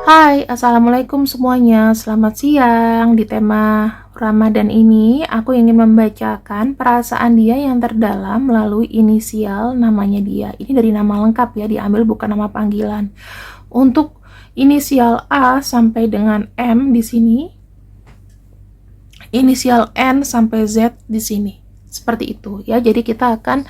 Hai, Assalamualaikum semuanya. Selamat siang. Di tema Ramadan ini, aku ingin membacakan perasaan dia yang terdalam melalui inisial namanya dia. Ini dari nama lengkap ya, diambil bukan nama panggilan. Untuk inisial A sampai dengan M di sini, inisial N sampai Z di sini. Seperti itu ya. Jadi kita akan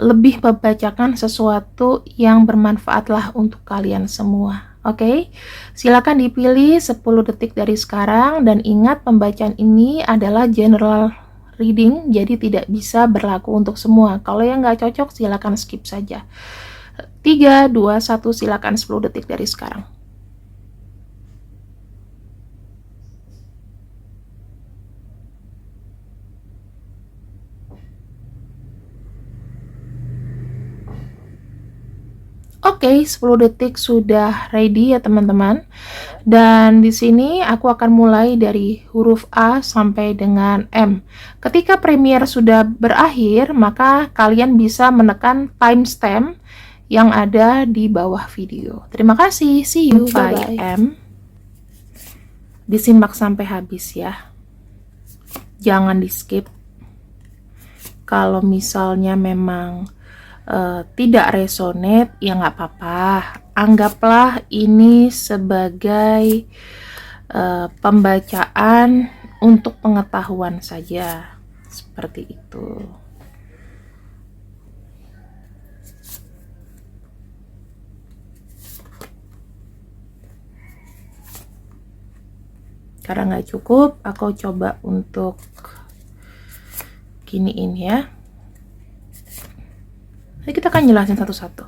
lebih membacakan sesuatu yang bermanfaat lah untuk kalian semua. Oke, silakan dipilih 10 detik dari sekarang dan ingat pembacaan ini adalah general reading, jadi tidak bisa berlaku untuk semua. Kalau yang nggak cocok silakan skip saja. 3, 2, 1, silakan 10 detik dari sekarang. Oke, 10 detik sudah ready ya teman-teman. Dan di sini aku akan mulai dari huruf A sampai dengan M. Ketika Premiere sudah berakhir, maka kalian bisa menekan timestamp yang ada di bawah video. Terima kasih, see you, bye. M. Disimak sampai habis ya. Jangan di skip. Kalau misalnya memang tidak resonate, ya nggak apa-apa. Anggaplah ini sebagai pembacaan untuk pengetahuan saja, seperti itu. Karena nggak cukup, aku coba untuk giniin ya. Jadi kita akan jelasin satu-satu.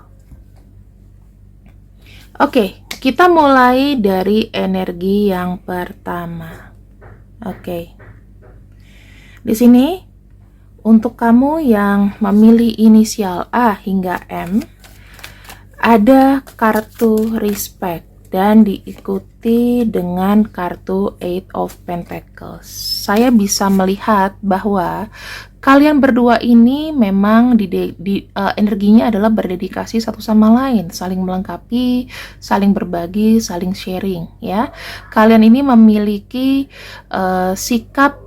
Oke, kita mulai dari energi yang pertama. Oke. Di sini untuk kamu yang memilih inisial A hingga M, ada kartu respect dan diikuti dengan kartu Eight of Pentacles. Saya bisa melihat bahwa kalian berdua ini memang energinya adalah berdedikasi satu sama lain, saling melengkapi, saling berbagi, saling sharing ya. Kalian ini memiliki sikap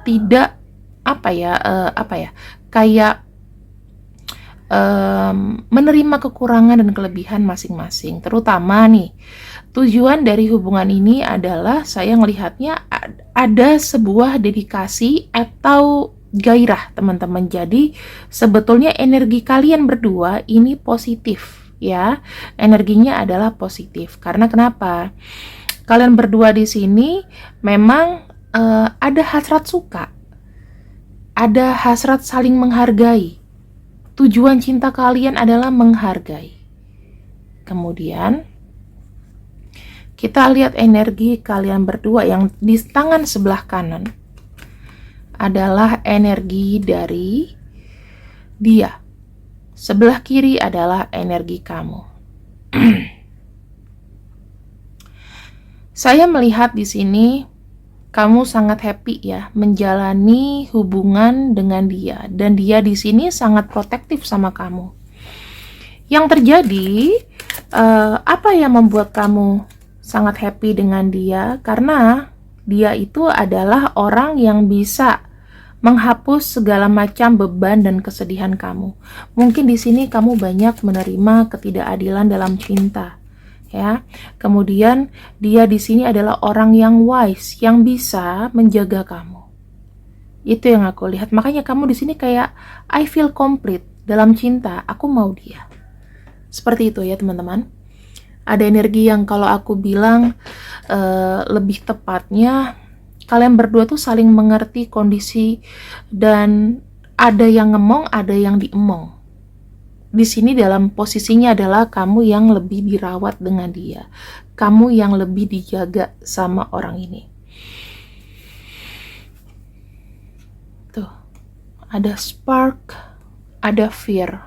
tidak kayak menerima kekurangan dan kelebihan masing-masing. Terutama nih, tujuan dari hubungan ini adalah saya melihatnya ada sebuah dedikasi atau gairah teman-teman. Jadi sebetulnya energi kalian berdua ini positif ya. Energinya adalah positif. Karena kenapa? Kalian berdua di sini memang ada hasrat suka. Ada hasrat saling menghargai. Tujuan cinta kalian adalah menghargai. Kemudian kita lihat energi kalian berdua yang di tangan sebelah kanan adalah energi dari dia. Sebelah kiri adalah energi kamu. Saya melihat di sini kamu sangat happy ya menjalani hubungan dengan dia, dan dia di sini sangat protektif sama kamu. Yang terjadi apa yang membuat kamu sangat happy dengan dia? Karena dia itu adalah orang yang bisa menghapus segala macam beban dan kesedihan kamu. Mungkin di sini kamu banyak menerima ketidakadilan dalam cinta, ya. Kemudian dia di sini adalah orang yang wise, yang bisa menjaga kamu. Itu yang aku lihat. Makanya kamu di sini kayak I feel complete dalam cinta. Aku mau dia. Seperti itu ya teman-teman. Ada energi yang kalau aku bilang lebih tepatnya kalian berdua tuh saling mengerti kondisi, dan ada yang ngemong, ada yang diemong. Di sini dalam posisinya adalah kamu yang lebih dirawat dengan dia. Kamu yang lebih dijaga sama orang ini. Tuh, ada spark, ada fear.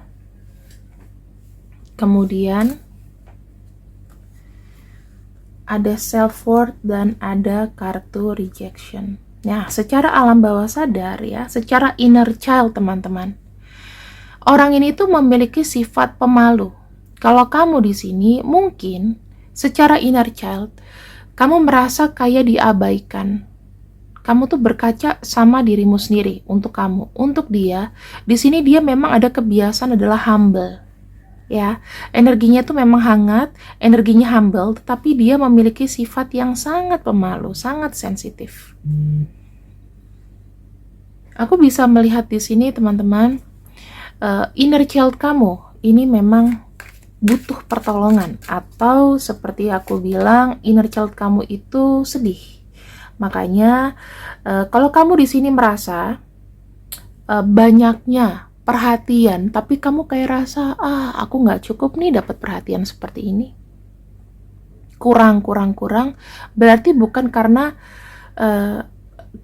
Kemudian ada self-worth dan ada kartu rejection. Nah, secara alam bawah sadar ya, secara inner child teman-teman, orang ini tuh memiliki sifat pemalu. Kalau kamu di sini mungkin Secara inner child, kamu merasa kayak diabaikan. Kamu tuh berkaca sama dirimu sendiri untuk kamu, untuk dia. Di sini dia memang ada kebiasaan adalah humble, ya. Energinya tuh memang hangat, energinya humble, tetapi dia memiliki sifat yang sangat pemalu, sangat sensitif. Aku bisa melihat di sini teman-teman, inner child kamu ini memang butuh pertolongan, atau seperti aku bilang, inner child kamu itu sedih. Makanya kalau kamu di sini merasa banyaknya perhatian, tapi kamu kayak rasa aku nggak cukup nih dapat perhatian seperti ini, kurang, berarti bukan karena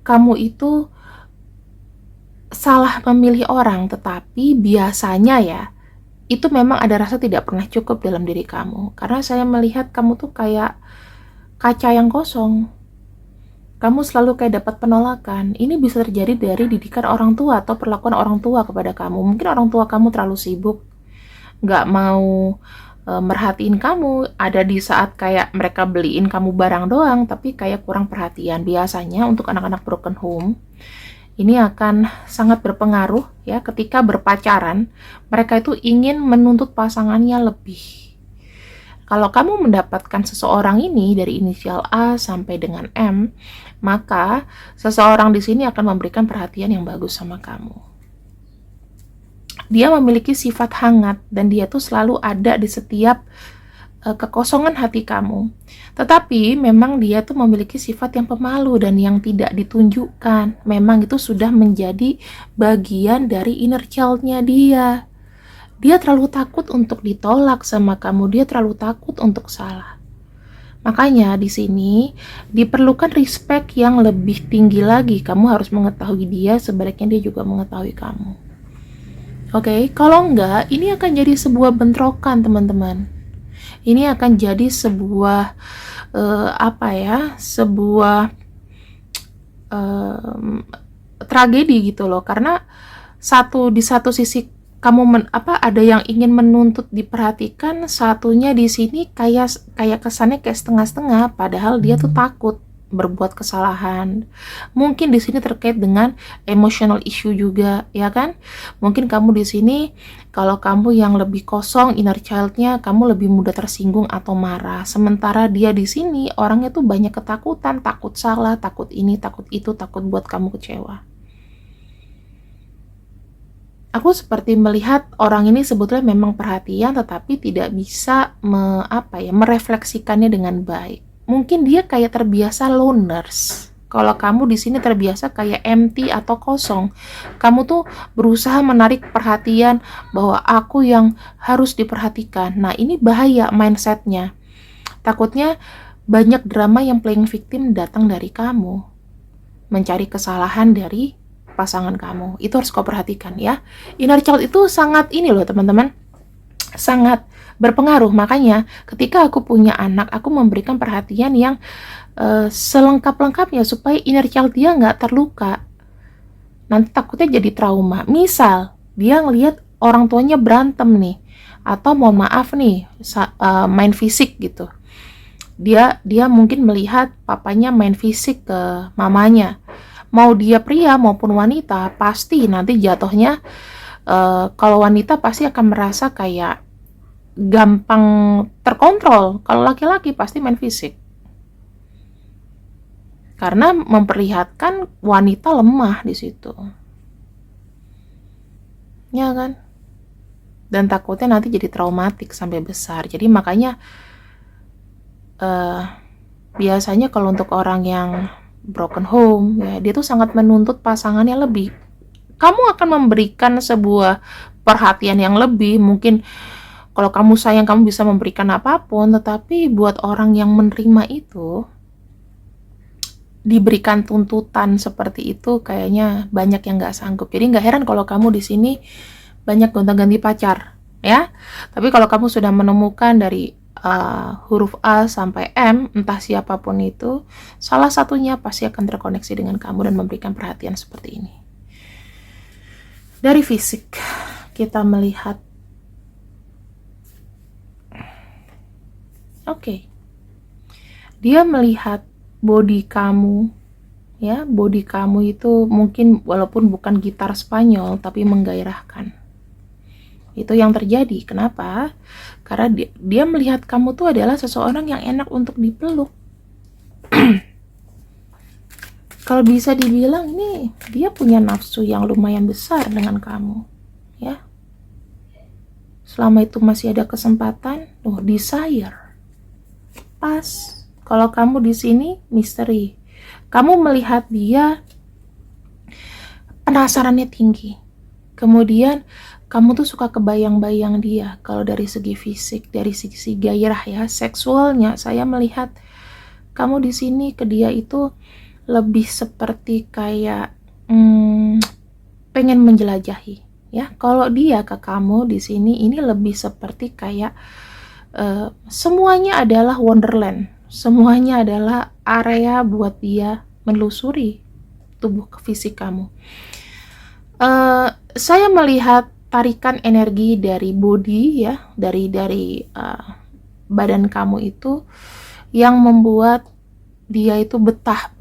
kamu itu salah memilih orang, tetapi biasanya ya itu memang ada rasa tidak pernah cukup dalam diri kamu. Karena saya melihat kamu tuh kayak kaca yang kosong. Kamu selalu kayak dapat penolakan. Ini bisa terjadi dari didikan orang tua atau perlakuan orang tua kepada kamu. Mungkin orang tua kamu terlalu sibuk, nggak mau merhatiin kamu. Ada di saat kayak mereka beliin kamu barang doang, tapi kayak kurang perhatian. Biasanya untuk anak-anak broken home, ini akan sangat berpengaruh ya ketika berpacaran. Mereka itu ingin menuntut pasangannya lebih. Kalau kamu mendapatkan seseorang ini dari inisial A sampai dengan M, maka seseorang di sini akan memberikan perhatian yang bagus sama kamu. Dia memiliki sifat hangat dan dia tuh selalu ada di setiap kekosongan hati kamu. Tetapi memang dia tuh memiliki sifat yang pemalu dan yang tidak ditunjukkan. Memang itu sudah menjadi bagian dari inner child-nya dia. Dia terlalu takut untuk ditolak sama kamu, dia terlalu takut untuk salah. Makanya di sini diperlukan respect yang lebih tinggi lagi. Kamu harus mengetahui dia, sebaliknya dia juga mengetahui kamu. Oke, kalau enggak, ini akan jadi sebuah bentrokan, teman-teman. Ini akan jadi sebuah sebuah tragedi gitu loh, karena di satu sisi kamu ada yang ingin menuntut diperhatikan, satunya di sini kayak kesannya kayak setengah-setengah, padahal dia tuh takut berbuat kesalahan. Mungkin di sini terkait dengan emotional issue juga, ya kan? Mungkin kamu di sini, kalau kamu yang lebih kosong inner child-nya, kamu lebih mudah tersinggung atau marah. Sementara dia di sini orangnya tuh banyak ketakutan, takut salah, takut ini, takut itu, takut buat kamu kecewa. Aku seperti melihat orang ini sebetulnya memang perhatian, tetapi tidak bisa merefleksikannya dengan baik. Mungkin dia kayak terbiasa loners. Kalau kamu di sini terbiasa kayak empty atau kosong. Kamu tuh berusaha menarik perhatian bahwa aku yang harus diperhatikan. Nah, ini bahaya mindsetnya. Takutnya banyak drama yang playing victim datang dari kamu. Mencari kesalahan dari pasangan kamu. Itu harus kau perhatikan ya. Inner child itu sangat ini loh teman-teman, sangat berpengaruh. Makanya ketika aku punya anak, aku memberikan perhatian yang selengkap-lengkapnya supaya inner child dia nggak terluka. Nanti takutnya jadi trauma. Misal dia ngelihat orang tuanya berantem nih, atau mohon maaf nih main fisik gitu. Dia mungkin melihat papanya main fisik ke mamanya. Mau dia pria maupun wanita, pasti nanti jatuhnya kalau wanita pasti akan merasa kayak gampang terkontrol. Kalau laki-laki pasti main fisik, karena memperlihatkan wanita lemah di situ, ya kan? Dan takutnya nanti jadi traumatik sampai besar. Jadi makanya biasanya kalau untuk orang yang broken home, ya dia tuh sangat menuntut pasangannya lebih. Kamu akan memberikan sebuah perhatian yang lebih. Mungkin kalau kamu sayang, kamu bisa memberikan apapun, tetapi buat orang yang menerima itu, diberikan tuntutan seperti itu, kayaknya banyak yang nggak sanggup. Jadi nggak heran kalau kamu di sini banyak gonta-ganti pacar, ya. Tapi kalau kamu sudah menemukan dari huruf A sampai M, entah siapapun itu, salah satunya pasti akan terkoneksi dengan kamu dan memberikan perhatian seperti ini. Dari fisik kita melihat, oke, Dia melihat body kamu, ya, body kamu itu mungkin walaupun bukan gitar Spanyol tapi menggairahkan. Itu yang terjadi. Kenapa? Karena dia melihat kamu tuh adalah seseorang yang enak untuk dipeluk. Kalau bisa dibilang nih, dia punya nafsu yang lumayan besar dengan kamu, ya. Selama itu masih ada kesempatan, desire. Pas. Kalau kamu di sini misteri. Kamu melihat dia, penasarannya tinggi. Kemudian kamu tuh suka kebayang-bayang dia. Kalau dari segi fisik, dari segi gairah ya, seksualnya, saya melihat kamu di sini ke dia itu lebih seperti kayak pengen menjelajahi, ya. Kalau dia ke kamu di sini ini lebih seperti kayak semuanya adalah wonderland, semuanya adalah area buat dia menelusuri tubuh fisik kamu. Saya melihat tarikan energi dari body, ya, dari badan kamu itu yang membuat dia itu betah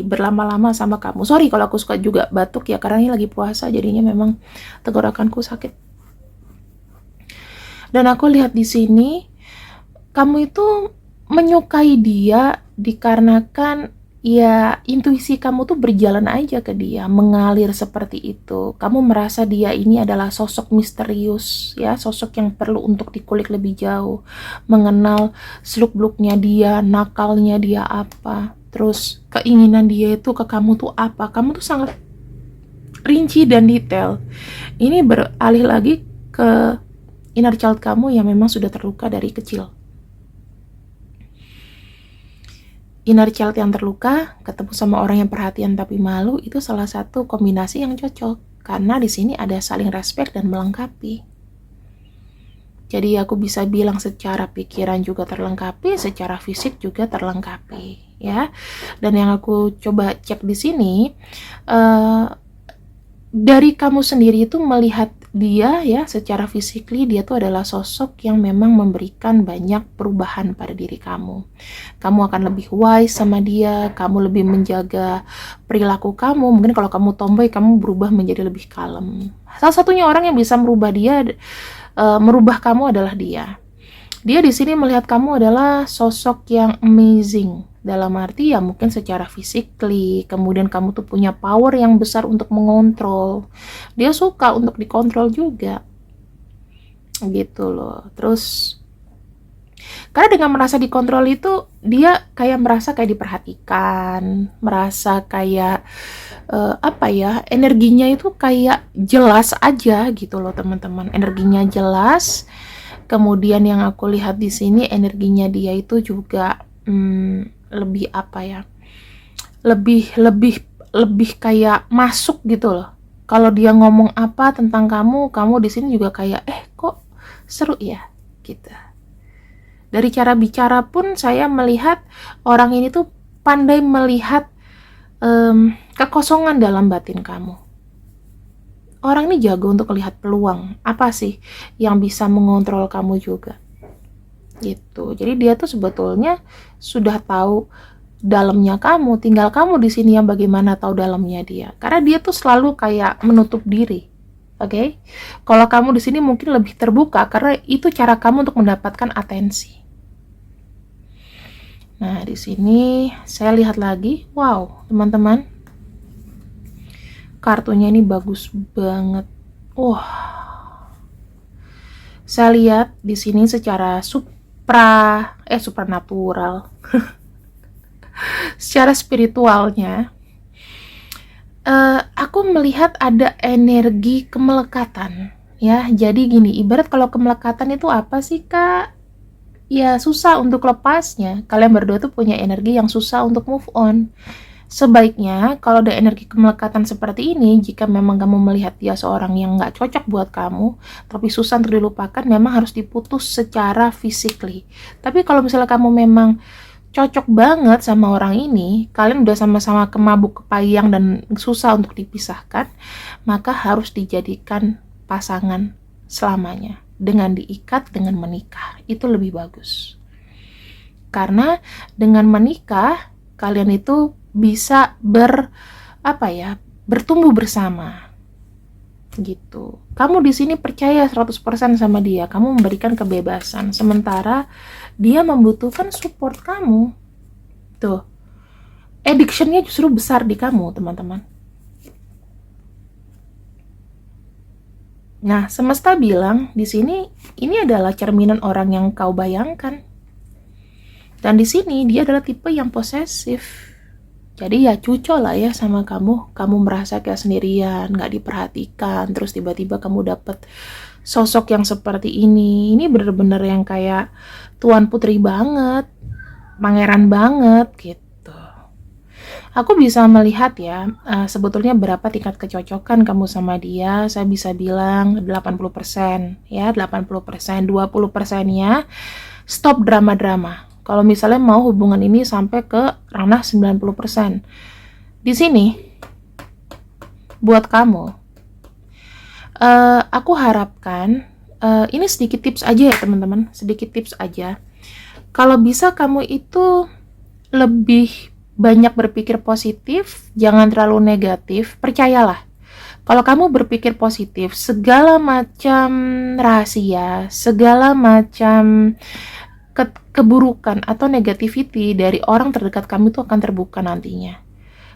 berlama-lama sama kamu. Sorry kalau aku suka juga batuk ya, karena ini lagi puasa jadinya memang tenggorokanku sakit. Dan aku lihat di sini kamu itu menyukai dia dikarenakan ya intuisi kamu tuh berjalan aja ke dia, mengalir seperti itu. Kamu merasa dia ini adalah sosok misterius, ya, sosok yang perlu untuk dikulik lebih jauh, mengenal seluk-beluknya dia, nakalnya dia apa, terus keinginan dia itu ke kamu tuh apa. Kamu tuh sangat rinci dan detail. Ini beralih lagi ke inner child kamu yang memang sudah terluka dari kecil. Inner child yang terluka ketemu sama orang yang perhatian tapi malu, itu salah satu kombinasi yang cocok karena di sini ada saling respect dan melengkapi. Jadi aku bisa bilang secara pikiran juga terlengkapi, secara fisik juga terlengkapi, ya. Dan yang aku coba cek di sini, dari kamu sendiri itu melihat dia, ya, secara physically dia tuh adalah sosok yang memang memberikan banyak perubahan pada diri kamu. Kamu akan lebih wise sama dia, kamu lebih menjaga perilaku kamu. Mungkin kalau kamu tomboy, kamu berubah menjadi lebih kalem. Salah satunya orang yang bisa merubah dia, merubah kamu adalah dia. Dia di sini melihat kamu adalah sosok yang amazing. Dalam arti ya mungkin secara physically, kemudian kamu tuh punya power yang besar untuk mengontrol. Dia suka untuk dikontrol juga. Gitu loh. Terus karena dengan merasa dikontrol itu, dia kayak merasa kayak diperhatikan, merasa kayak energinya itu kayak jelas aja gitu loh teman-teman. Energinya jelas. Kemudian yang aku lihat di sini energinya dia itu juga lebih lebih kayak masuk gitu loh. Kalau dia ngomong apa tentang kamu di sini juga kayak kok seru ya gitu. Dari cara bicara pun saya melihat orang ini tuh pandai melihat kekosongan dalam batin kamu. Orang ini jago untuk melihat peluang apa sih yang bisa mengontrol kamu juga. Gitu. Jadi dia tuh sebetulnya sudah tahu dalamnya kamu, tinggal kamu di sini yang bagaimana tahu dalamnya dia. Karena dia tuh selalu kayak menutup diri. Oke? Kalau kamu di sini mungkin lebih terbuka karena itu cara kamu untuk mendapatkan atensi. Nah, di sini saya lihat lagi. Wow, teman-teman. Kartunya ini bagus banget. Wah. Saya lihat di sini secara supranatural. Secara spiritualnya, aku melihat ada energi kemelekatan, ya. Jadi gini, ibarat kalau kemelekatan itu apa sih, Kak? Ya susah untuk lepasnya. Kalian berdua tuh punya energi yang susah untuk move on. Sebaiknya kalau ada energi kemelekatan seperti ini, jika memang kamu melihat dia seorang yang nggak cocok buat kamu, tapi susah untuk dilupakan, memang harus diputus secara physically. Tapi kalau misalnya kamu memang cocok banget sama orang ini, kalian udah sama-sama kemabuk kepayang dan susah untuk dipisahkan, maka harus dijadikan pasangan selamanya. Dengan diikat, dengan menikah. Itu lebih bagus. Karena dengan menikah kalian itu bisa bertumbuh bersama. Gitu. Kamu di sini percaya 100% sama dia, kamu memberikan kebebasan, sementara dia membutuhkan support kamu. Tuh. Addiction-nya justru besar di kamu, teman-teman. Nah, semesta bilang di sini ini adalah cerminan orang yang kau bayangkan. Dan di sini dia adalah tipe yang posesif. Jadi ya cucok lah ya sama kamu. Kamu merasa kayak sendirian, gak diperhatikan, terus tiba-tiba kamu dapet sosok yang seperti ini. Ini bener-bener yang kayak tuan putri banget, pangeran banget gitu. Aku bisa melihat ya, sebetulnya berapa tingkat kecocokan kamu sama dia. Saya bisa bilang 80% ya, 80%, 20%-nya stop drama-drama. Kalau misalnya mau hubungan ini sampai ke ranah 90%. Di sini, buat kamu, aku harapkan, ini sedikit tips aja ya teman-teman, sedikit tips aja. Kalau bisa kamu itu lebih banyak berpikir positif, jangan terlalu negatif, percayalah. Kalau kamu berpikir positif, segala macam rahasia, segala macam keburukan atau negativity dari orang terdekat kamu itu akan terbuka nantinya.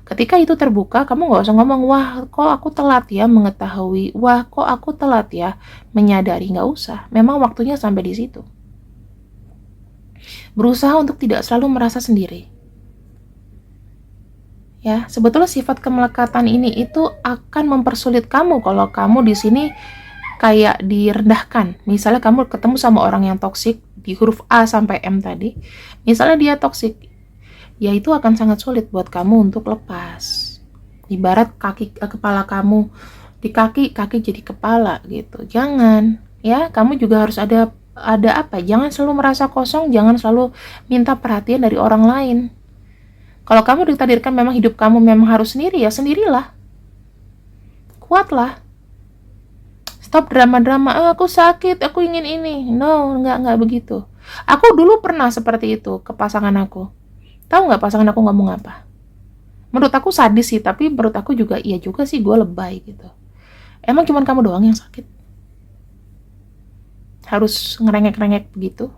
Ketika itu terbuka, kamu gak usah ngomong, wah kok aku telat ya mengetahui, wah kok aku telat ya menyadari, gak usah. Memang waktunya sampai di situ. Berusaha untuk tidak selalu merasa sendiri. Ya, sebetulnya sifat kemelekatan ini itu akan mempersulit kamu kalau kamu di sini kayak direndahkan. Misalnya kamu ketemu sama orang yang toksik di huruf A sampai M tadi, misalnya dia toksik, ya itu akan sangat sulit buat kamu untuk lepas. Ibarat kepala kamu di kaki jadi kepala gitu. Jangan, ya, kamu juga harus ada jangan selalu merasa kosong, jangan selalu minta perhatian dari orang lain. Kalau kamu ditakdirkan memang hidup kamu memang harus sendiri, ya sendirilah. Kuatlah. Stop drama-drama, aku sakit, aku ingin ini. No, nggak begitu. Aku dulu pernah seperti itu ke pasangan aku. Tahu nggak pasangan aku ngomong apa? Menurut aku sadis sih, tapi menurut aku juga iya juga sih, gue lebay gitu. Emang cuman kamu doang yang sakit? Harus ngerengek-rengek begitu?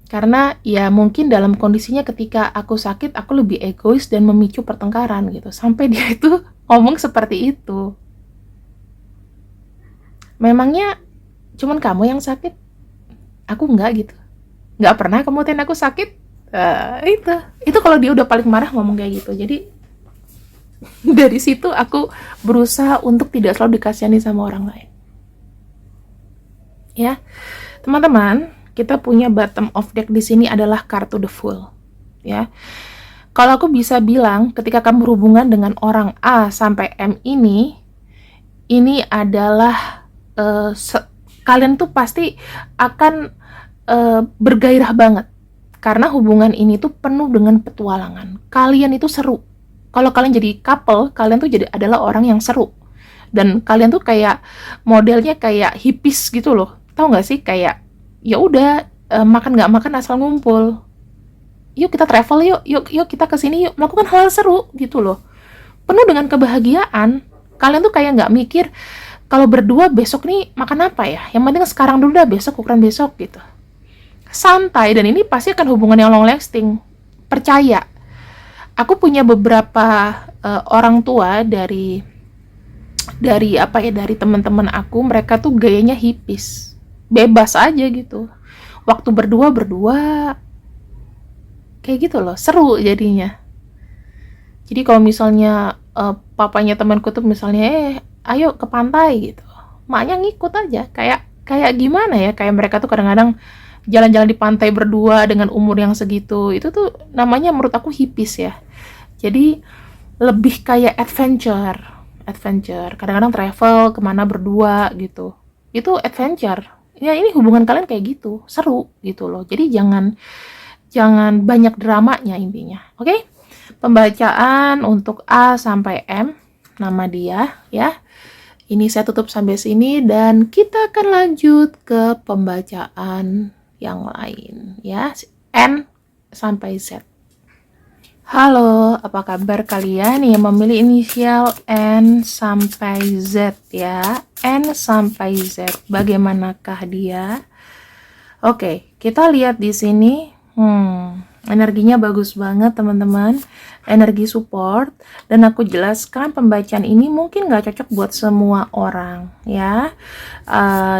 Karena ya mungkin dalam kondisinya ketika aku sakit, aku lebih egois dan memicu pertengkaran gitu. Sampai dia itu ngomong seperti itu. Memangnya cuman kamu yang sakit? Aku enggak gitu. Enggak pernah kamu liatin aku sakit? Itu kalau dia udah paling marah ngomong kayak gitu. Jadi dari situ aku berusaha untuk tidak selalu dikasihani sama orang lain. Ya, teman-teman, kita punya bottom of deck di sini adalah kartu the Fool. Ya, kalau aku bisa bilang, ketika kamu berhubungan dengan orang A sampai M ini adalah kalian tuh pasti akan bergairah banget, karena hubungan ini tuh penuh dengan petualangan. Kalian itu seru. Kalau kalian jadi couple, kalian tuh jadi adalah orang yang seru. Dan kalian tuh kayak modelnya kayak hippies gitu loh. Tahu nggak sih, kayak ya udah, makan nggak makan asal ngumpul, yuk kita travel yuk kita kesini yuk, melakukan hal seru gitu loh, penuh dengan kebahagiaan. Kalian tuh kayak nggak mikir kalau berdua besok nih makan apa ya, yang penting sekarang dulu dah, besok ukuran besok gitu, santai. Dan ini pasti akan hubungan yang long lasting, percaya. Aku punya beberapa orang tua dari teman-teman aku, mereka tuh gayanya hippies, bebas aja gitu. Waktu berdua kayak gitu loh, seru jadinya. Jadi kalau misalnya papanya temanku tuh misalnya ayo ke pantai gitu, maknya ngikut aja. Kayak gimana ya, kayak mereka tuh kadang-kadang jalan-jalan di pantai berdua dengan umur yang segitu. Itu tuh namanya menurut aku hippies ya. Jadi lebih kayak adventure. Kadang-kadang travel kemana berdua gitu. Itu adventure. Ya ini hubungan kalian kayak gitu, seru gitu loh. Jadi jangan banyak dramanya intinya. Oke? Pembacaan untuk A sampai M, nama dia ya. Ini saya tutup sampai sini dan kita akan lanjut ke pembacaan yang lain ya. N sampai Z. Halo, apa kabar kalian yang memilih inisial N sampai Z ya? N sampai Z, bagaimanakah dia? Oke, kita lihat di sini. Energinya bagus banget teman-teman, energi support, dan aku jelaskan pembacaan ini mungkin nggak cocok buat semua orang ya.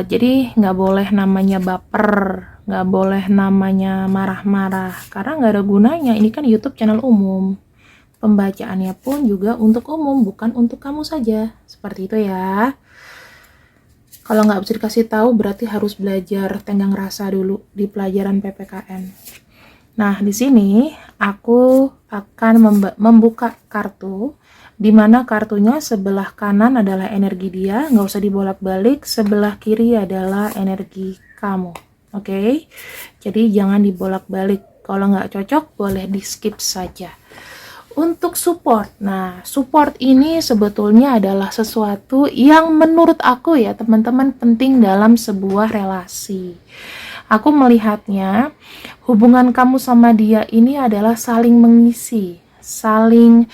Jadi nggak boleh namanya baper, nggak boleh namanya marah-marah, karena nggak ada gunanya. Ini kan YouTube channel umum, pembacaannya pun juga untuk umum, bukan untuk kamu saja, seperti itu ya. Kalau nggak bisa dikasih tahu berarti harus belajar tenggang rasa dulu di pelajaran PPKN. Nah, di sini aku akan membuka kartu, di mana kartunya sebelah kanan adalah energi dia, nggak usah dibolak-balik, sebelah kiri adalah energi kamu. Oke? Jadi jangan dibolak-balik. Kalau nggak cocok, boleh di-skip saja. Untuk support, nah support ini sebetulnya adalah sesuatu yang menurut aku ya teman-teman penting dalam sebuah relasi. Aku melihatnya hubungan kamu sama dia ini adalah saling mengisi, saling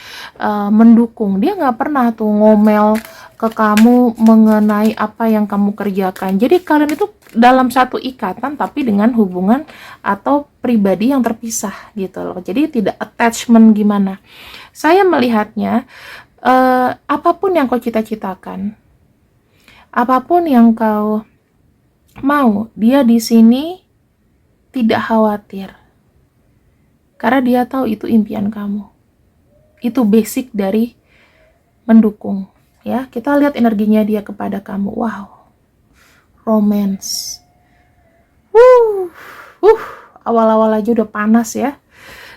mendukung. Dia nggak pernah tuh ngomel ke kamu mengenai apa yang kamu kerjakan. Jadi kalian itu dalam satu ikatan tapi dengan hubungan atau pribadi yang terpisah gitu loh. Jadi tidak attachment gimana. Saya melihatnya apapun yang kau cita-citakan, apapun yang kau mau, dia di sini tidak khawatir. Karena dia tahu itu impian kamu. Itu basic dari mendukung. Ya, kita lihat energinya dia kepada kamu. Wow. Romance. Awal-awal aja udah panas ya.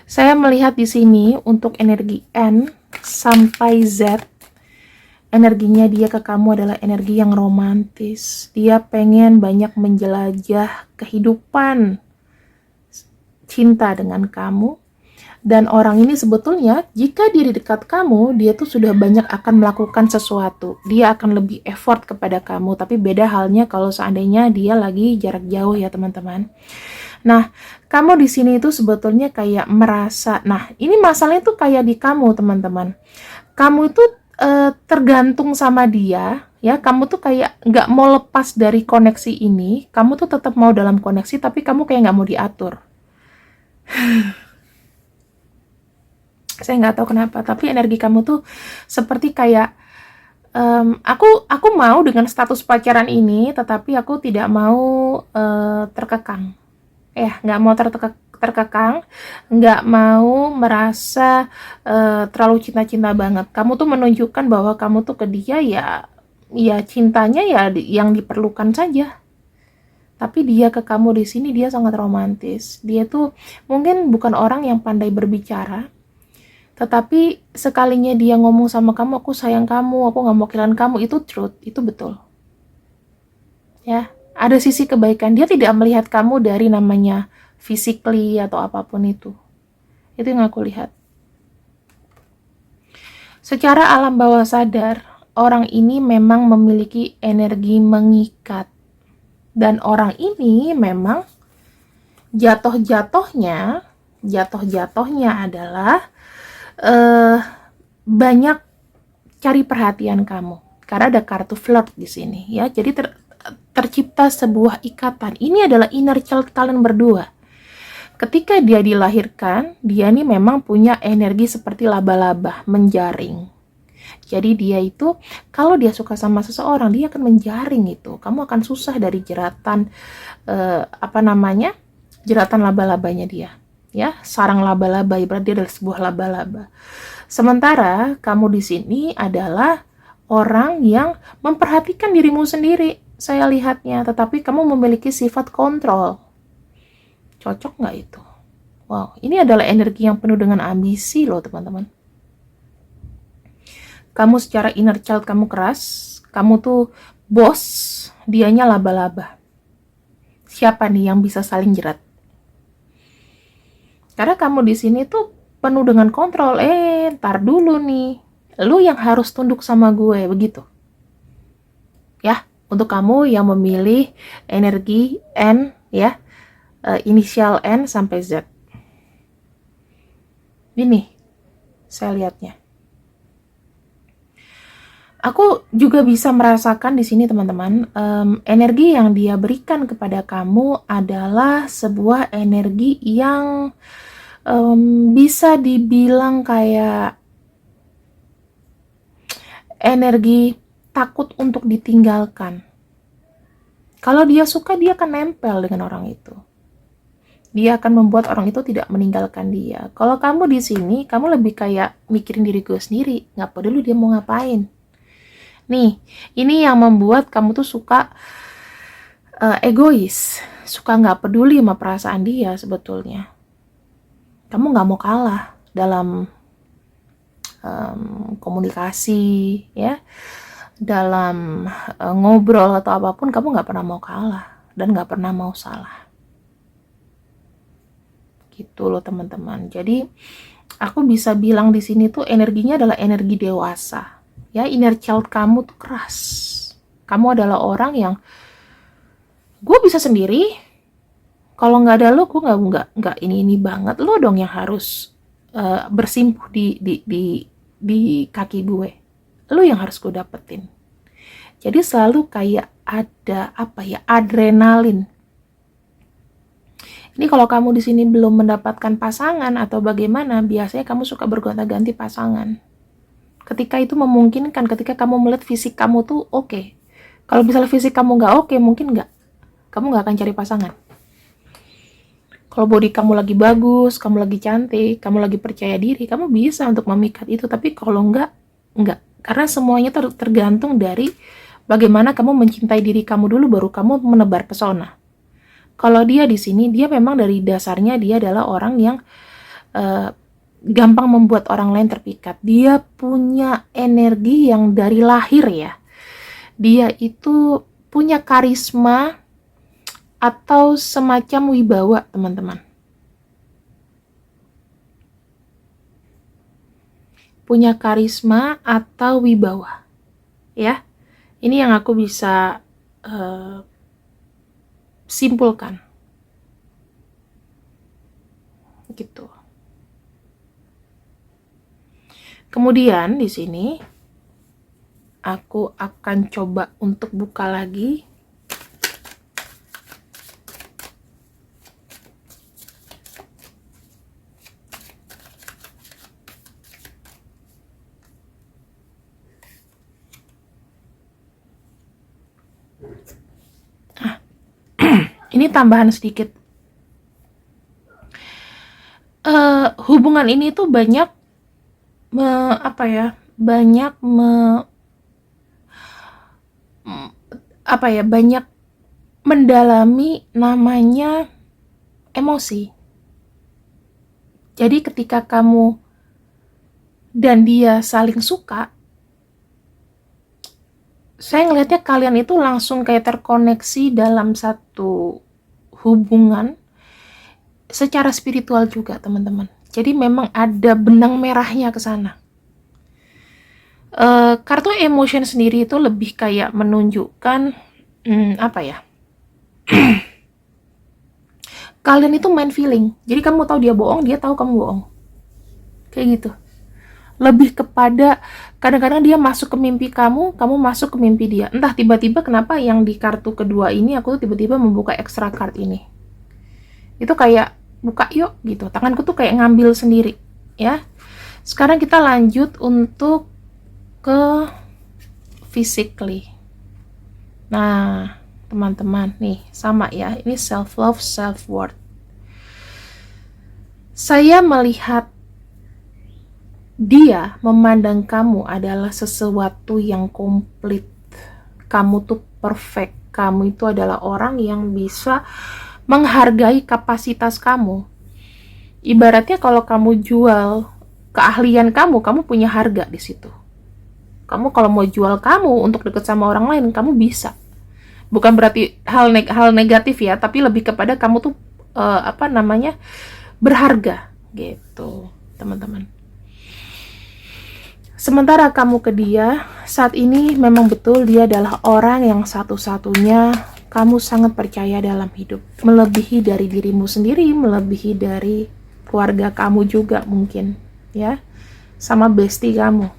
Saya melihat di sini untuk energi N sampai Z, energinya dia ke kamu adalah energi yang romantis. Dia pengen banyak menjelajah kehidupan, cinta dengan kamu. Dan orang ini sebetulnya jika dia di dekat kamu, dia tuh sudah banyak akan melakukan sesuatu. Dia akan lebih effort kepada kamu. Tapi beda halnya kalau seandainya dia lagi jarak jauh ya teman-teman. Nah, kamu di sini itu sebetulnya kayak merasa, nah ini masalahnya tuh kayak di kamu teman-teman. Kamu itu tergantung sama dia, ya. Kamu tuh kayak nggak mau lepas dari koneksi ini. Kamu tuh tetap mau dalam koneksi, tapi kamu kayak nggak mau diatur. Saya nggak tahu kenapa, tapi energi kamu tuh seperti kayak aku mau dengan status pacaran ini, tetapi aku tidak mau terkekang. Nggak mau terkekang, nggak mau merasa terlalu cinta-cinta banget. Kamu tuh menunjukkan bahwa kamu tuh ke dia ya cintanya ya yang diperlukan saja. Tapi dia ke kamu di sini dia sangat romantis. Dia tuh mungkin bukan orang yang pandai berbicara, tetapi sekalinya dia ngomong sama kamu, aku sayang kamu, aku nggak mau kehilangan kamu, itu truth, itu betul. Ya, ada sisi kebaikan. Dia tidak melihat kamu dari namanya physically atau apapun itu. Itu yang aku lihat. Secara alam bawah sadar, orang ini memang memiliki energi mengikat. Dan orang ini memang jatuh-jatuhnya adalah banyak cari perhatian kamu. Karena ada kartu flirt di sini ya. Jadi tercipta sebuah ikatan. Ini adalah inner child kalian berdua. Ketika dia dilahirkan, dia nih memang punya energi seperti laba-laba, menjaring. Jadi dia itu, kalau dia suka sama seseorang, dia akan menjaring itu. Kamu akan susah dari jeratan, jeratan laba-labanya dia. Ya, sarang laba-laba, ibarat dia adalah sebuah laba-laba. Sementara kamu di sini adalah orang yang memperhatikan dirimu sendiri, saya lihatnya, tetapi kamu memiliki sifat kontrol. Cocok nggak itu? Wow, ini adalah energi yang penuh dengan ambisi loh teman-teman. Kamu secara inner child kamu keras, kamu tuh bos, dianya laba-laba. Siapa nih yang bisa saling jerat? Karena kamu di sini tuh penuh dengan kontrol. Ntar dulu nih, lu yang harus tunduk sama gue, begitu. ya, untuk kamu yang memilih energi N ya, inisial N sampai Z. Ini saya lihatnya. Aku juga bisa merasakan di sini teman-teman, energi yang dia berikan kepada kamu adalah sebuah energi yang bisa dibilang kayak energi takut untuk ditinggalkan. Kalau dia suka, dia akan nempel dengan orang itu. Dia akan membuat orang itu tidak meninggalkan dia. Kalau kamu di sini, kamu lebih kayak mikirin diri gue sendiri, nggak peduli dia mau ngapain. Nih, ini yang membuat kamu tuh suka egois, suka nggak peduli sama perasaan dia sebetulnya. Kamu nggak mau kalah dalam komunikasi, ya, dalam ngobrol atau apapun. Kamu nggak pernah mau kalah dan nggak pernah mau salah. Gitu loh teman-teman. Jadi aku bisa bilang di sini tuh energinya adalah energi dewasa. Ya, inner child kamu tuh keras. Kamu adalah orang yang gue bisa sendiri. Kalau nggak ada lo, gue nggak ini banget. Lo dong yang harus bersimpuh di kaki gue. Lo yang harus gue dapetin. Jadi selalu kayak ada adrenalin. Ini kalau kamu di sini belum mendapatkan pasangan atau bagaimana, biasanya kamu suka bergonta-ganti pasangan. Ketika itu memungkinkan, ketika kamu melihat fisik kamu tuh oke. Kalau misalnya fisik kamu nggak oke, mungkin kamu nggak akan cari pasangan. Kalau body kamu lagi bagus, kamu lagi cantik, kamu lagi percaya diri, kamu bisa untuk memikat itu. Tapi kalau nggak. Karena semuanya tergantung dari bagaimana kamu mencintai diri kamu dulu, baru kamu menebar pesona. Kalau dia di sini, dia memang dari dasarnya dia adalah orang yang gampang membuat orang lain terpikat. Dia punya energi yang dari lahir ya. Dia itu punya karisma atau semacam wibawa, teman-teman. Punya karisma atau wibawa. Ya. Ini yang aku bisa simpulkan. Gitu. Kemudian di sini aku akan coba untuk buka lagi. Ini tambahan sedikit. Hubungan ini tuh banyak banyak mendalami namanya emosi. Jadi ketika kamu dan dia saling suka, saya ngelihatnya kalian itu langsung kayak terkoneksi dalam satu hubungan secara spiritual juga, teman-teman. Jadi memang ada benang merahnya ke sana. Kartu emotion sendiri itu lebih kayak menunjukkan kalian itu main feeling. Jadi kamu tahu dia bohong, dia tahu kamu bohong. Kayak gitu. Lebih kepada kadang-kadang dia masuk ke mimpi kamu masuk ke mimpi dia. Entah tiba-tiba kenapa yang di kartu kedua ini aku tuh tiba-tiba membuka extra card ini. Itu kayak buka yuk gitu. Tanganku tuh kayak ngambil sendiri, ya. Sekarang kita lanjut untuk ke physically. Nah, teman-teman, nih sama ya. Ini self love, self worth. Saya melihat dia memandang kamu adalah sesuatu yang komplit. Kamu tuh perfect. Kamu itu adalah orang yang bisa menghargai kapasitas kamu. Ibaratnya kalau kamu jual keahlian kamu punya harga di situ. Kamu kalau mau jual kamu untuk deket sama orang lain, kamu bisa. Bukan berarti hal negatif ya, tapi lebih kepada kamu tuh berharga gitu, teman-teman. Sementara kamu ke dia, saat ini memang betul dia adalah orang yang satu-satunya kamu sangat percaya dalam hidup. Melebihi dari dirimu sendiri, melebihi dari keluarga kamu juga mungkin, ya. Sama bestie kamu.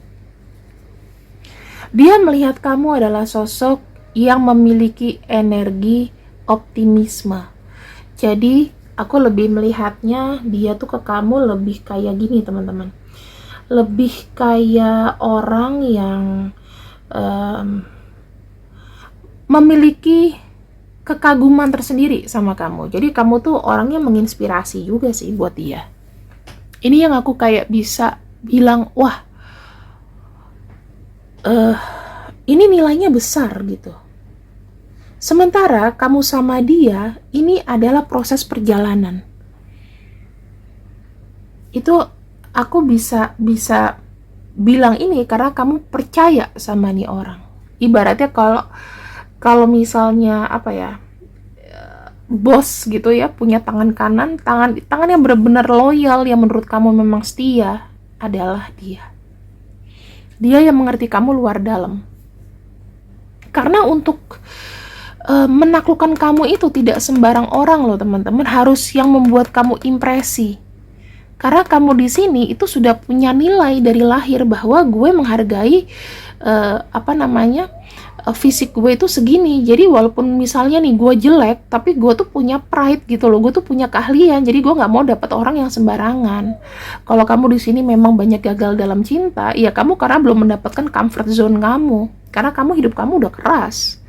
Dia melihat kamu adalah sosok yang memiliki energi optimisme. Jadi, aku lebih melihatnya dia tuh ke kamu lebih kayak gini, teman-teman. Lebih kayak orang yang memiliki kekaguman tersendiri sama kamu. Jadi kamu tuh orangnya menginspirasi juga sih buat dia. Ini yang aku kayak bisa bilang, wah, ini nilainya besar gitu. Sementara kamu sama dia, ini adalah proses perjalanan. Itu aku bisa bilang ini karena kamu percaya sama nih orang. Ibaratnya kalau misalnya apa ya, bos gitu ya, punya tangan kanan, tangan yang benar-benar loyal, yang menurut kamu memang setia, adalah dia. Dia yang mengerti kamu luar dalam. Karena untuk menaklukkan kamu itu tidak sembarang orang loh teman-teman, harus yang membuat kamu impresi. Karena kamu di sini itu sudah punya nilai dari lahir bahwa gue menghargai fisik gue itu segini. Jadi walaupun misalnya nih gue jelek, tapi gue tuh punya pride gitu loh. Gue tuh punya keahlian. Jadi gue nggak mau dapet orang yang sembarangan. Kalau kamu di sini memang banyak gagal dalam cinta, ya kamu karena belum mendapatkan comfort zone kamu. Karena kamu hidup kamu udah keras.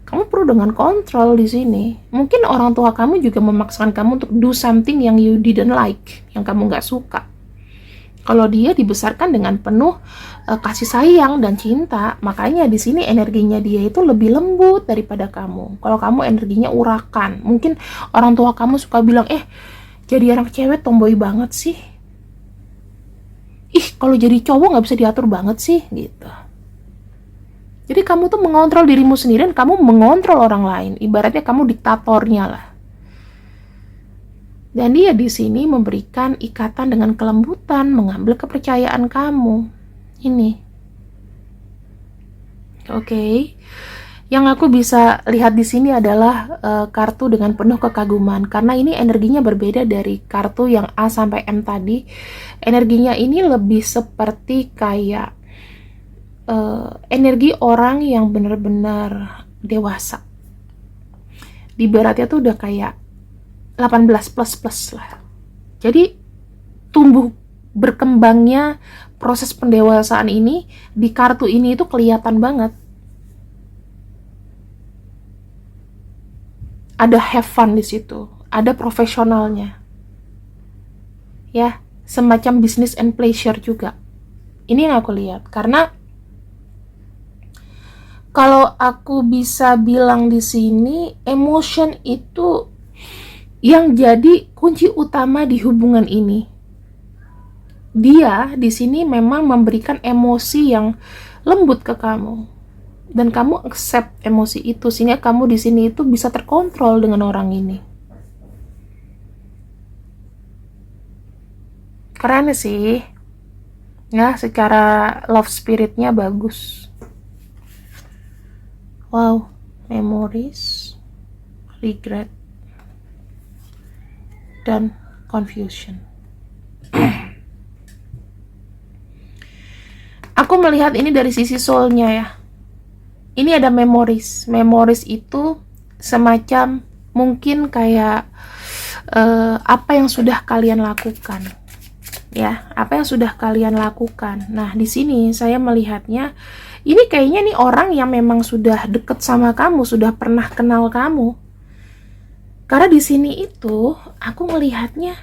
Kamu perlu dengan kontrol di sini. Mungkin orang tua kamu juga memaksakan kamu untuk do something yang you didn't like, yang kamu nggak suka. Kalau dia dibesarkan dengan penuh kasih sayang dan cinta, makanya di sini energinya dia itu lebih lembut daripada kamu. Kalau kamu energinya urakan, mungkin orang tua kamu suka bilang, jadi anak cewek tomboy banget sih. Kalau jadi cowok nggak bisa diatur banget sih, gitu. Jadi kamu tuh mengontrol dirimu sendiri dan kamu mengontrol orang lain. Ibaratnya kamu diktatornya lah. Dan dia di sini memberikan ikatan dengan kelembutan, mengambil kepercayaan kamu. Ini. Oke. Yang aku bisa lihat di sini adalah kartu dengan penuh kekaguman. Karena ini energinya berbeda dari kartu yang A sampai M tadi. Energinya ini lebih seperti kayak energi orang yang benar-benar dewasa. Di beratnya tuh udah kayak 18 plus lah. Jadi tumbuh berkembangnya proses pendewasaan ini di kartu ini itu kelihatan banget. Ada have fun di situ, ada profesionalnya. Ya, semacam business and pleasure juga. Ini yang aku lihat karena kalau aku bisa bilang di sini, emotion itu yang jadi kunci utama di hubungan ini. Dia di sini memang memberikan emosi yang lembut ke kamu, dan kamu accept emosi itu sehingga kamu di sini itu bisa terkontrol dengan orang ini. Keren sih, ya secara love spiritnya bagus. Wow, memories, regret, dan confusion. Aku melihat ini dari sisi soulnya ya. Ini ada memories. Memories itu semacam mungkin kayak apa yang sudah kalian lakukan. Ya, apa yang sudah kalian lakukan. Nah, di sini saya melihatnya ini kayaknya nih orang yang memang sudah deket sama kamu, sudah pernah kenal kamu. Karena di sini itu aku melihatnya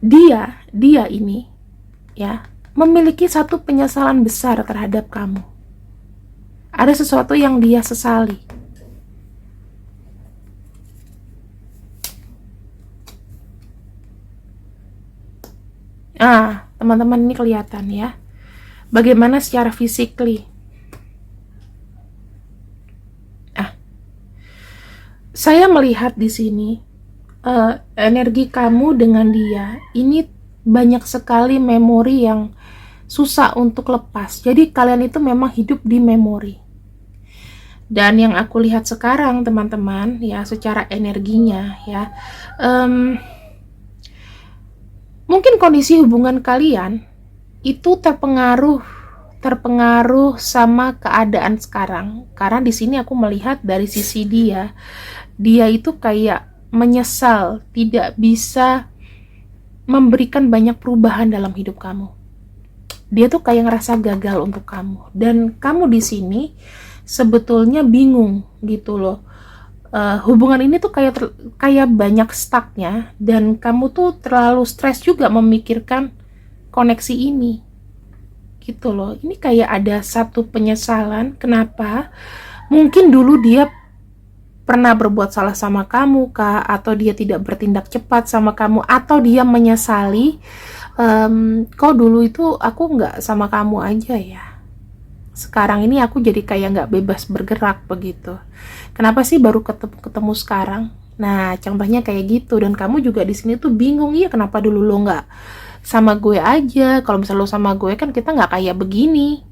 dia ini ya memiliki satu penyesalan besar terhadap kamu. Ada sesuatu yang dia sesali. Teman-teman ini kelihatan ya. Bagaimana secara physically. Saya melihat di sini energi kamu dengan dia ini banyak sekali memori yang susah untuk lepas. Jadi kalian itu memang hidup di memori. Dan yang aku lihat sekarang teman-teman ya, secara energinya ya, mungkin kondisi hubungan kalian itu terpengaruh sama keadaan sekarang. Karena di sini aku melihat dari sisi dia itu kayak menyesal tidak bisa memberikan banyak perubahan dalam hidup kamu. Dia tuh kayak ngerasa gagal untuk kamu, dan kamu di sini sebetulnya bingung gitu loh. Hubungan ini tuh kayak banyak stucknya, dan kamu tuh terlalu stres juga memikirkan koneksi ini gitu loh. Ini kayak ada satu penyesalan. Kenapa? Mungkin dulu dia pernah berbuat salah sama kamu kah, atau dia tidak bertindak cepat sama kamu, atau dia menyesali, kok dulu itu aku nggak sama kamu aja ya, sekarang ini aku jadi kayak nggak bebas bergerak begitu. Kenapa sih baru ketemu sekarang? Nah, contohnya kayak gitu. Dan kamu juga di sini tuh bingung, iya kenapa dulu lo nggak sama gue aja? Kalau misalnya lo sama gue kan kita nggak kayak begini.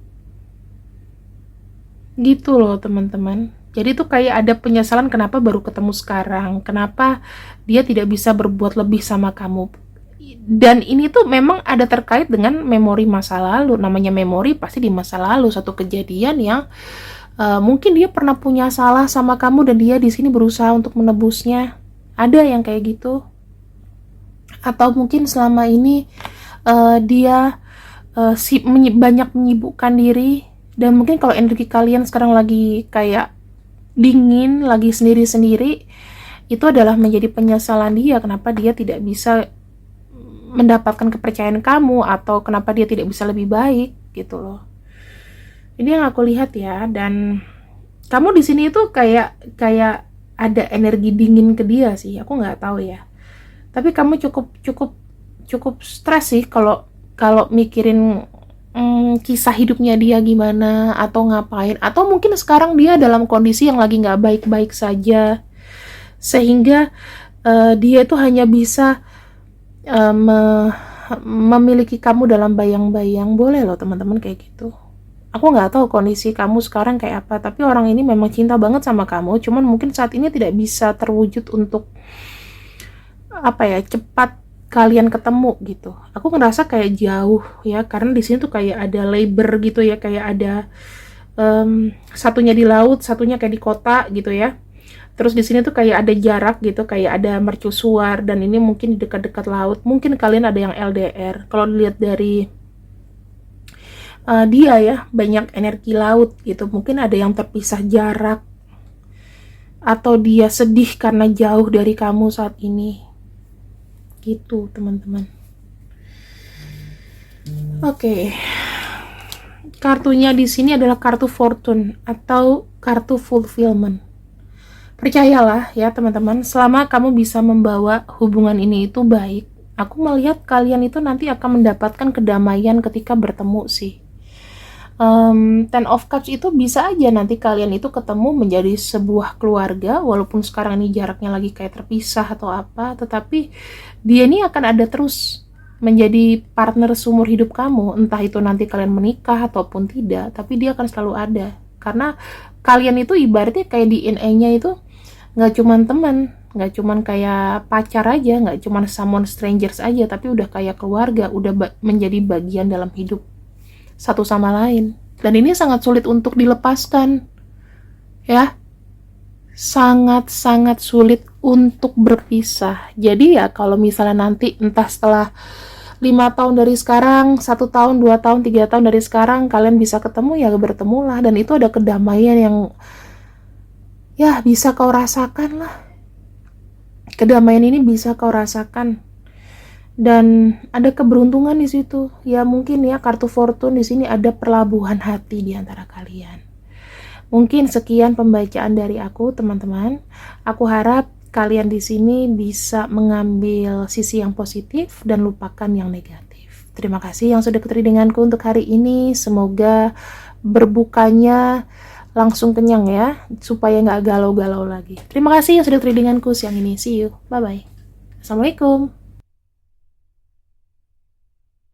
Gitu loh teman-teman. Jadi tuh kayak ada penyesalan kenapa baru ketemu sekarang. Kenapa dia tidak bisa berbuat lebih sama kamu. Dan ini tuh memang ada terkait dengan memori masa lalu. Namanya memori pasti di masa lalu, satu kejadian yang mungkin dia pernah punya salah sama kamu dan dia di sini berusaha untuk menebusnya. Ada yang kayak gitu. Atau mungkin selama ini dia banyak menyibukkan diri, dan mungkin kalau energi kalian sekarang lagi kayak dingin, lagi sendiri-sendiri, itu adalah menjadi penyesalan dia kenapa dia tidak bisa mendapatkan kepercayaan kamu, atau kenapa dia tidak bisa lebih baik gitu loh. Ini yang aku lihat ya. Dan kamu di sini itu kayak ada energi dingin ke dia sih, aku nggak tahu ya. Tapi kamu cukup stres sih kalau mikirin kisah hidupnya dia gimana, atau ngapain, atau mungkin sekarang dia dalam kondisi yang lagi nggak baik-baik saja, sehingga dia itu hanya bisa memiliki kamu dalam bayang-bayang. Boleh loh teman-teman kayak gitu. Aku nggak tahu kondisi kamu sekarang kayak apa, tapi orang ini memang cinta banget sama kamu, cuman mungkin saat ini tidak bisa terwujud untuk cepat kalian ketemu gitu. Aku ngerasa kayak jauh ya, karena di sini tuh kayak ada labor gitu ya, kayak ada satunya di laut, satunya kayak di kota gitu ya. Terus di sini tuh kayak ada jarak gitu, kayak ada mercusuar, dan ini mungkin di dekat-dekat laut. Mungkin kalian ada yang LDR. Kalau dilihat dari dia ya, banyak energi laut gitu. Mungkin ada yang terpisah jarak, atau dia sedih karena jauh dari kamu saat ini. Gitu teman-teman. Oke. Kartunya di sini adalah kartu fortune atau kartu fulfillment. Percayalah ya teman-teman, selama kamu bisa membawa hubungan ini itu baik, aku melihat kalian itu nanti akan mendapatkan kedamaian ketika bertemu sih. Ten of Cups itu bisa aja nanti kalian itu ketemu menjadi sebuah keluarga, walaupun sekarang ini jaraknya lagi kayak terpisah atau apa, tetapi dia ini akan ada terus menjadi partner seumur hidup kamu. Entah itu nanti kalian menikah ataupun tidak, tapi dia akan selalu ada. Karena kalian itu ibaratnya kayak DNA-nya itu nggak cuman teman, nggak cuman kayak pacar aja, nggak cuman someone strangers aja, tapi udah kayak keluarga, udah menjadi bagian dalam hidup satu sama lain. Dan ini sangat sulit untuk dilepaskan ya, sangat sulit untuk berpisah. Jadi ya kalau misalnya nanti entah setelah 5 tahun dari sekarang, 1 tahun, 2 tahun, 3 tahun dari sekarang kalian bisa ketemu, ya bertemulah. Dan itu ada kedamaian yang ya bisa kau rasakan lah. Kedamaian ini bisa kau rasakan. Dan ada keberuntungan di situ. Ya mungkin ya kartu fortune di sini ada perlabuhan hati di antara kalian. Mungkin sekian pembacaan dari aku, teman-teman. Aku harap kalian di sini bisa mengambil sisi yang positif dan lupakan yang negatif. Terima kasih yang sudah keteridinganku untuk hari ini. Semoga berbukanya langsung kenyang ya, supaya nggak galau-galau lagi. Terima kasih yang sudah keteridinganku siang ini. See you. Bye-bye. Assalamualaikum.